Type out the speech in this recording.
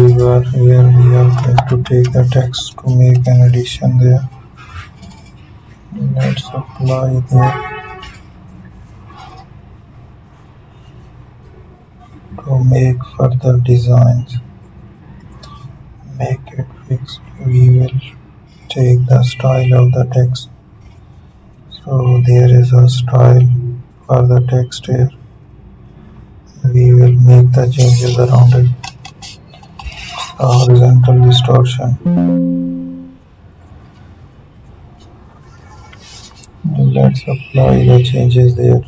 viewer. Here we are going to take the text to make an addition there. Let's apply there to make further designs. Make it fixed. We will take the style of the text. So there is a style for the text here. We will make the changes around it. Horizontal distortion. Let's apply the changes there.